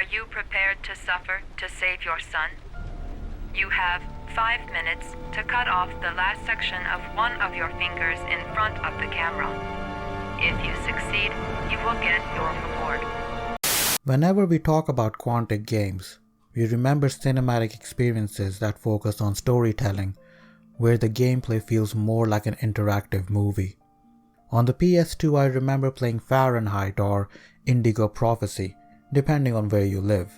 Are you prepared to suffer to save your son? You have 5 minutes to cut off the last section of one of your fingers in front of the camera. If you succeed, you will get your reward. Whenever we talk about quantic games, we remember cinematic experiences that focus on storytelling, where the gameplay feels more like an interactive movie. On the PS2, I remember playing Fahrenheit or Indigo Prophecy, depending on where you live.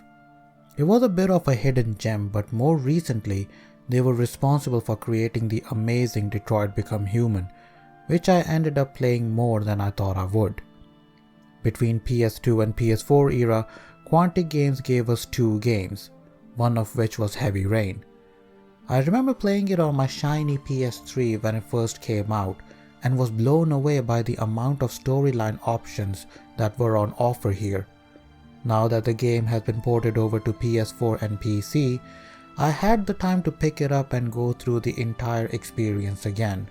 It was a bit of a hidden gem, but more recently, they were responsible for creating the amazing Detroit Become Human, which I ended up playing more than I thought I would. Between PS2 and PS4 era, Quantic Games gave us 2 games, one of which was Heavy Rain. I remember playing it on my shiny PS3 when it first came out, and was blown away by the amount of storyline options that were on offer here. Now that the game has been ported over to PS4 and PC, I had the time to pick it up and go through the entire experience again.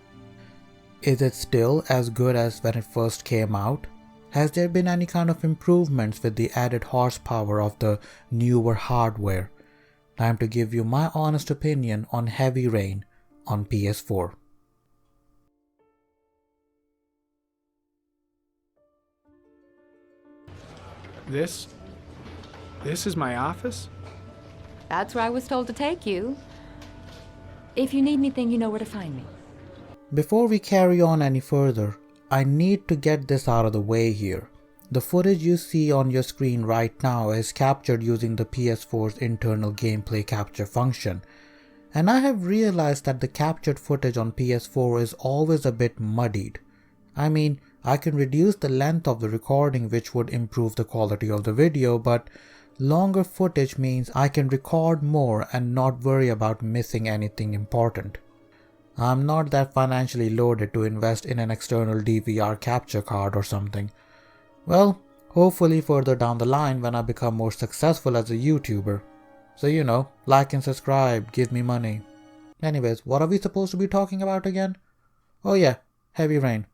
Is it still as good as when it first came out? Has there been any kind of improvements with the added horsepower of the newer hardware? Time to give you my honest opinion on Heavy Rain on PS4. This is my office? That's where I was told to take you. If you need anything, you know where to find me. Before we carry on any further, I need to get this out of the way here. The footage you see on your screen right now is captured using the PS4's internal gameplay capture function, and I have realized that the captured footage on PS4 is always a bit muddied. I mean, I can reduce the length of the recording, which would improve the quality of the video, but longer footage means I can record more and not worry about missing anything important. I'm not that financially loaded to invest in an external DVR capture card or something. Well, hopefully further down the line when I become more successful as a YouTuber. So like and subscribe, give me money. Anyways, what are we supposed to be talking about again? Oh yeah, Heavy Rain.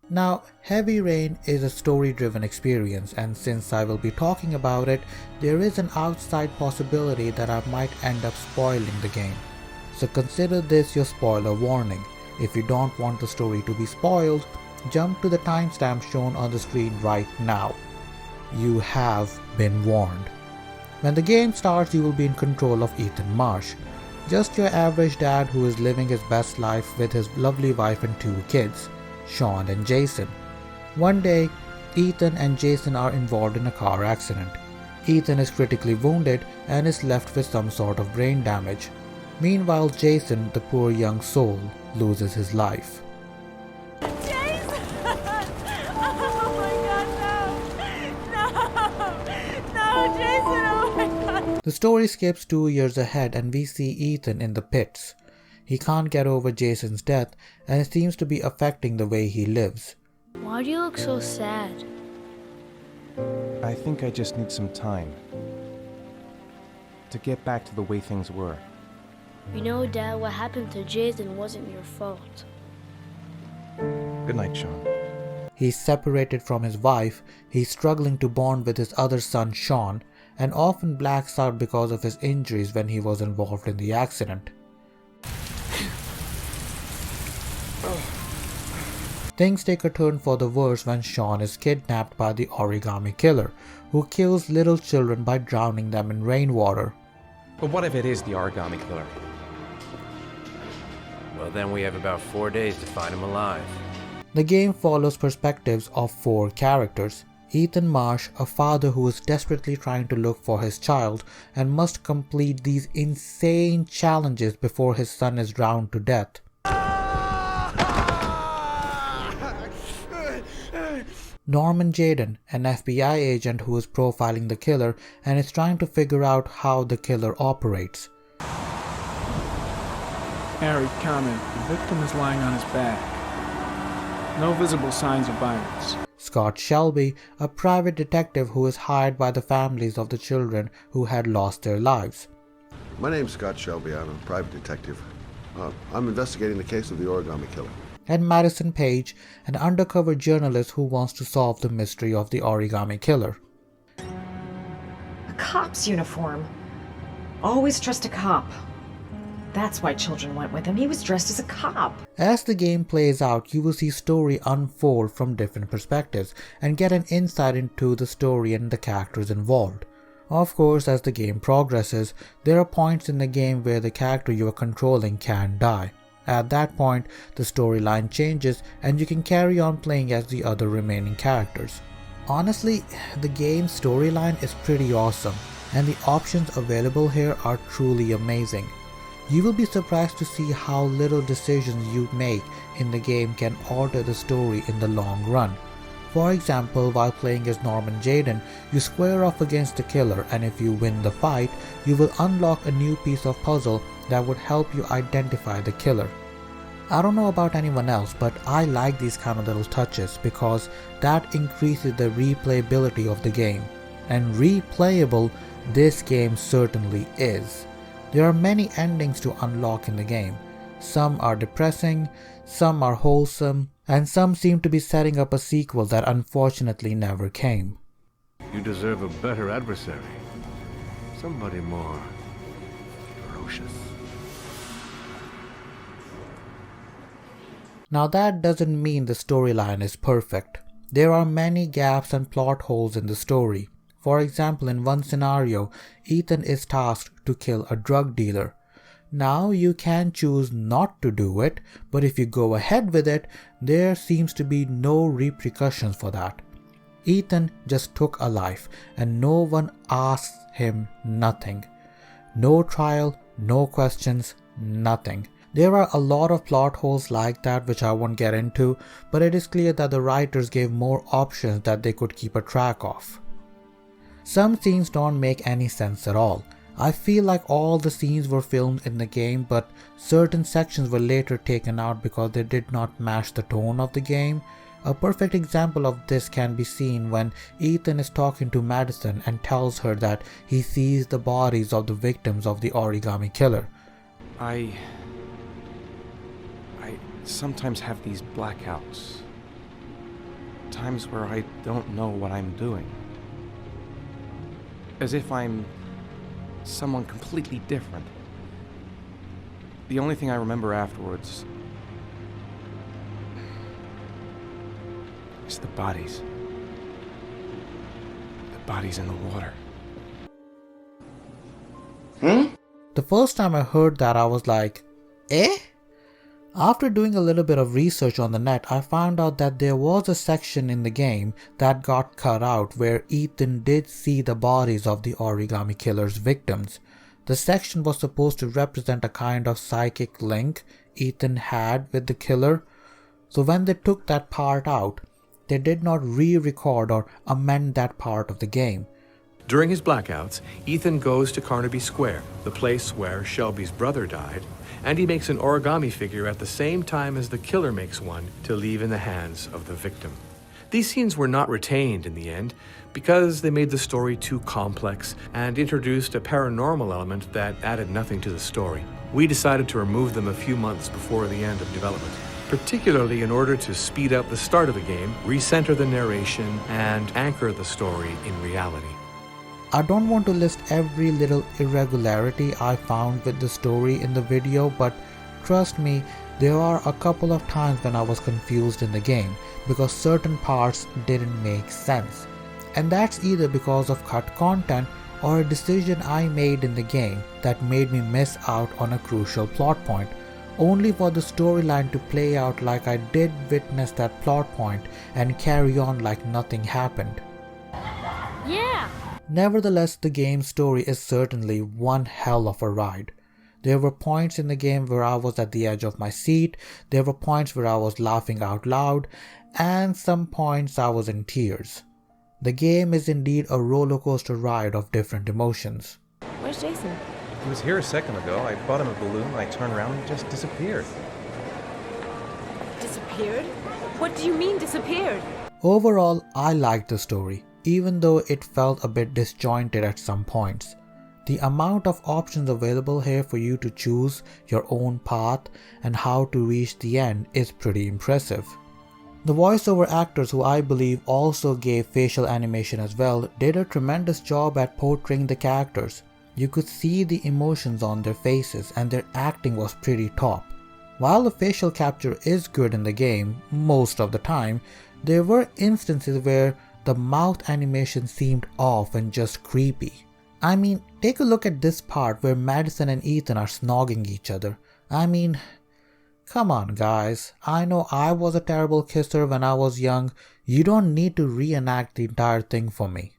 Now, Heavy Rain is a story-driven experience, and since I will be talking about it, there is an outside possibility that I might end up spoiling the game. So consider this your spoiler warning. If you don't want the story to be spoiled, jump to the timestamp shown on the screen right now. You have been warned. When the game starts, you will be in control of Ethan Marsh, just your average dad who is living his best life with his lovely wife and 2 kids. Sean and Jason. One day, Ethan and Jason are involved in a car accident. Ethan is critically wounded and is left with some sort of brain damage. Meanwhile, Jason, the poor young soul, loses his life. Jason! Oh my God, no! No, Jason, oh my God! The story skips 2 years ahead and we see Ethan in the pits. He can't get over Jason's death, and it seems to be affecting the way he lives. Why do you look so sad? I think I just need some time to get back to the way things were. You know, Dad, what happened to Jason wasn't your fault. Good night, Sean. He's separated from his wife, he's struggling to bond with his other son Sean, and often blacks out because of his injuries when he was involved in the accident. Things take a turn for the worse when Sean is kidnapped by the origami killer, who kills little children by drowning them in rainwater. But what if it is the origami killer? Well, then we have about 4 days to find him alive. The game follows perspectives of 4 characters. Ethan Marsh, a father who is desperately trying to look for his child and must complete these insane challenges before his son is drowned to death. Norman Jaden, an FBI agent who is profiling the killer and is trying to figure out how the killer operates. Harry, comment. The victim is lying on his back. No visible signs of violence. Scott Shelby, a private detective who is hired by the families of the children who had lost their lives. My name's Scott Shelby. I'm a private detective. I'm investigating the case of the origami killer. And Madison Page, an undercover journalist who wants to solve the mystery of the origami killer. cop's uniform. Always trust a cop. That's why children went with him. He was dressed as a cop. As the game plays out, you will see story unfold from different perspectives and get an insight into the story and the characters involved. Of course, as the game progresses, there are points in the game where the character you are controlling can die. At that point, the storyline changes and you can carry on playing as the other remaining characters. Honestly, the game's storyline is pretty awesome, and the options available here are truly amazing. You will be surprised to see how little decisions you make in the game can alter the story in the long run. For example, while playing as Norman Jayden, you square off against the killer, and if you win the fight, you will unlock a new piece of puzzle that would help you identify the killer. I don't know about anyone else, but I like these kind of little touches because that increases the replayability of the game. And replayable, this game certainly is. There are many endings to unlock in the game. Some are depressing, some are wholesome, and some seem to be setting up a sequel that unfortunately never came. You deserve a better adversary. Somebody more ferocious. Now that doesn't mean the storyline is perfect. There are many gaps and plot holes in the story. For example, in one scenario, Ethan is tasked to kill a drug dealer. Now you can choose not to do it, but if you go ahead with it, there seems to be no repercussions for that. Ethan just took a life and no one asks him nothing. No trial, no questions, nothing. There are a lot of plot holes like that which I won't get into, but it is clear that the writers gave more options that they could keep a track of. Some scenes don't make any sense at all. I feel like all the scenes were filmed in the game, but certain sections were later taken out because they did not match the tone of the game. A perfect example of this can be seen when Ethan is talking to Madison and tells her that he sees the bodies of the victims of the origami killer. I sometimes have these blackouts. Times where I don't know what I'm doing. As if I'm someone completely different. The only thing I remember afterwards is the bodies. The bodies in the water. The first time I heard that, I was like, eh? After doing a little bit of research on the net, I found out that there was a section in the game that got cut out where Ethan did see the bodies of the origami killer's victims. The section was supposed to represent a kind of psychic link Ethan had with the killer. So when they took that part out, they did not re-record or amend that part of the game. During his blackouts, Ethan goes to Carnaby Square, the place where Shelby's brother died, and he makes an origami figure at the same time as the killer makes one to leave in the hands of the victim. These scenes were not retained in the end because they made the story too complex and introduced a paranormal element that added nothing to the story. We decided to remove them a few months before the end of development, particularly in order to speed up the start of the game, recenter the narration, and anchor the story in reality. I don't want to list every little irregularity I found with the story in the video, but trust me, there are a couple of times when I was confused in the game because certain parts didn't make sense. And that's either because of cut content or a decision I made in the game that made me miss out on a crucial plot point, only for the storyline to play out like I did witness that plot point and carry on like nothing happened. Yeah! Nevertheless, the game's story is certainly one hell of a ride. There were points in the game where I was at the edge of my seat, there were points where I was laughing out loud, and some points I was in tears. The game is indeed a roller coaster ride of different emotions. Where's Jason? He was here a second ago. I bought him a balloon, I turned around and he just disappeared. Disappeared? What do you mean disappeared? Overall, I liked the story, even though it felt a bit disjointed at some points. The amount of options available here for you to choose your own path and how to reach the end is pretty impressive. The voiceover actors, who I believe also gave facial animation as well, did a tremendous job at portraying the characters. You could see the emotions on their faces and their acting was pretty top. While the facial capture is good in the game most of the time, there were instances where the mouth animation seemed off and just creepy. I mean, take a look at this part where Madison and Ethan are snogging each other. I mean, come on guys, I know I was a terrible kisser when I was young. You don't need to reenact the entire thing for me.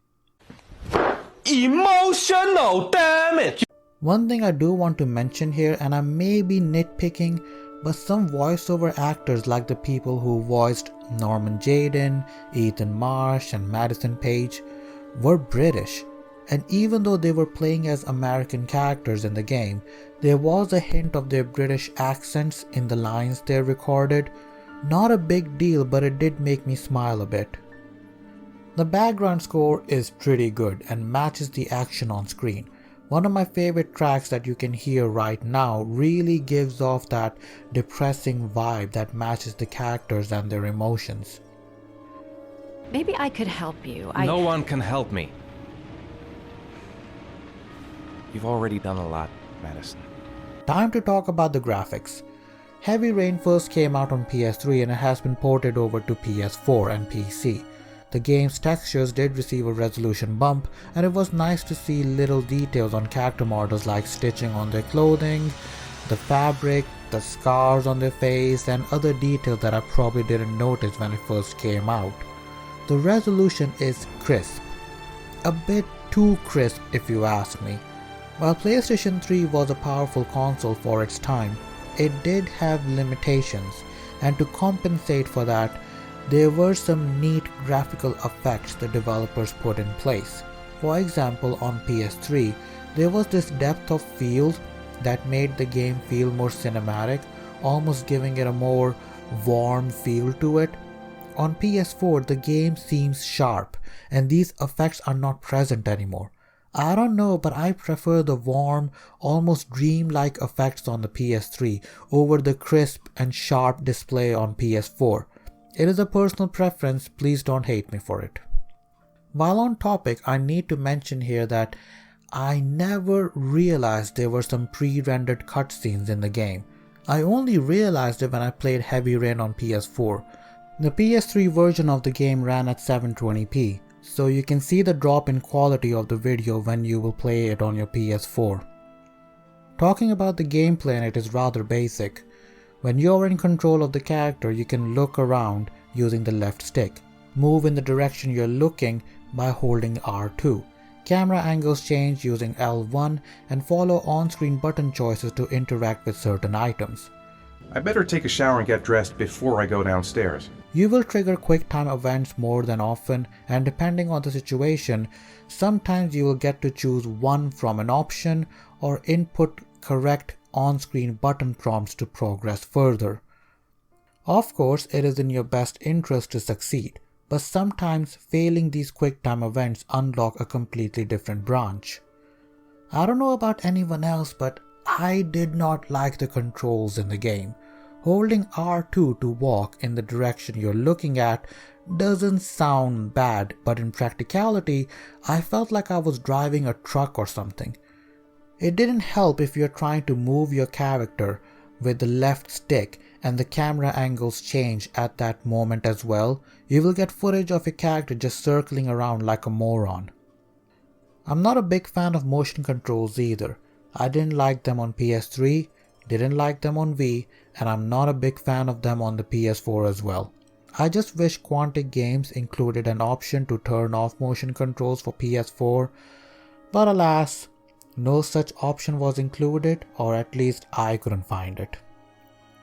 Emotional damage! One thing I do want to mention here, and I may be nitpicking, but some voiceover actors like the people who voiced Norman Jayden, Ethan Marsh and Madison Page were British. And even though they were playing as American characters in the game, there was a hint of their British accents in the lines they recorded. Not a big deal, but it did make me smile a bit. The background score is pretty good and matches the action on screen. One of my favorite tracks that you can hear right now really gives off that depressing vibe that matches the characters and their emotions. Maybe I could help you. No one can help me. You've already done a lot, Madison. Time to talk about the graphics. Heavy Rain first came out on PS3 and it has been ported over to PS4 and PC. The game's textures did receive a resolution bump, and it was nice to see little details on character models like stitching on their clothing, the fabric, the scars on their face, and other details that I probably didn't notice when it first came out. The resolution is crisp. A bit too crisp if you ask me. While PlayStation 3 was a powerful console for its time, it did have limitations, and to compensate for that, there were some neat graphical effects the developers put in place. For example, on PS3, there was this depth of field that made the game feel more cinematic, almost giving it a more warm feel to it. On PS4, the game seems sharp, and these effects are not present anymore. I don't know, but I prefer the warm, almost dreamlike effects on the PS3 over the crisp and sharp display on PS4. It is a personal preference, please don't hate me for it. While on topic, I need to mention here that I never realized there were some pre-rendered cutscenes in the game. I only realized it when I played Heavy Rain on PS4. The PS3 version of the game ran at 720p, so you can see the drop in quality of the video when you will play it on your PS4. Talking about the gameplay, and it is rather basic. When you're in control of the character, you can look around using the left stick, move in the direction you're looking by holding R2, camera angles change using L1, and follow on-screen button choices to interact with certain items. I better take a shower and get dressed before I go downstairs. You will trigger quick time events more than often, and depending on the situation, sometimes you will get to choose one from an option or input correct on-screen button prompts to progress further. Of course, it is in your best interest to succeed, but sometimes failing these quick time events unlock a completely different branch. I don't know about anyone else, but I did not like the controls in the game. Holding R2 to walk in the direction you're looking at doesn't sound bad, but in practicality, I felt like I was driving a truck or something. It didn't help if you're trying to move your character with the left stick and the camera angles change at that moment as well. You will get footage of your character just circling around like a moron. I'm not a big fan of motion controls either. I didn't like them on PS3, didn't like them on Wii, and I'm not a big fan of them on the PS4 as well. I just wish Quantic Games included an option to turn off motion controls for PS4, but alas, no such option was included, or at least I couldn't find it.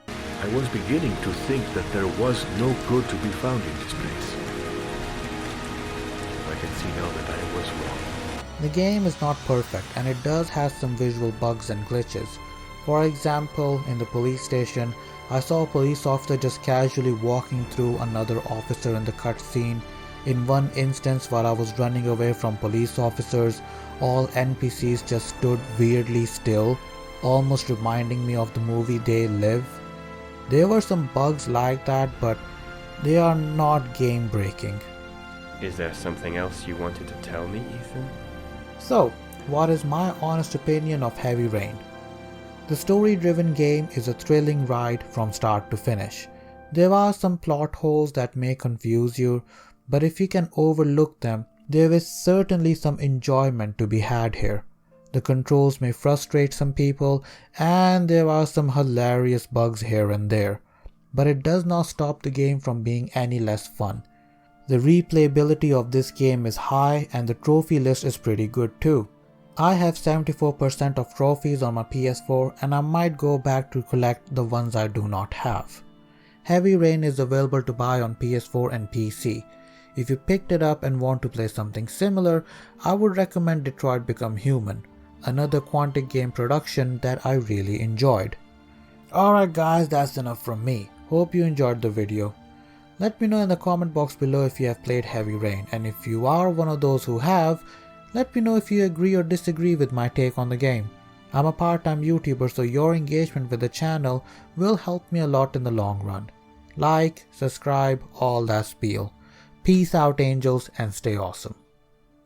I was beginning to think that there was no good to be found in this place. I can see now that I was wrong. The game is not perfect, and it does have some visual bugs and glitches. For example, in the police station, I saw a police officer just casually walking through another officer in the cutscene. In one instance, while I was running away from police officers, all NPCs just stood weirdly still, almost reminding me of the movie They Live. There were some bugs like that, but They are not game breaking. Is there something else you wanted to tell me, Ethan? So, what is my honest opinion of Heavy Rain? The story-driven game is a thrilling ride from start to finish. There are some plot holes that may confuse you, but if you can overlook them, there is certainly some enjoyment to be had here. The controls may frustrate some people, and there are some hilarious bugs here and there, but it does not stop the game from being any less fun. The replayability of this game is high, and the trophy list is pretty good too. I have 74% of trophies on my PS4, and I might go back to collect the ones I do not have. Heavy Rain is available to buy on PS4 and PC. If you picked it up and want to play something similar, I would recommend Detroit Become Human, another Quantic game production that I really enjoyed. Alright guys, that's enough from me. Hope you enjoyed the video. Let me know in the comment box below if you have played Heavy Rain, and if you are one of those who have, let me know if you agree or disagree with my take on the game. I'm a part-time YouTuber, so your engagement with the channel will help me a lot in the long run. Like, subscribe, all that spiel. Peace out angels and stay awesome.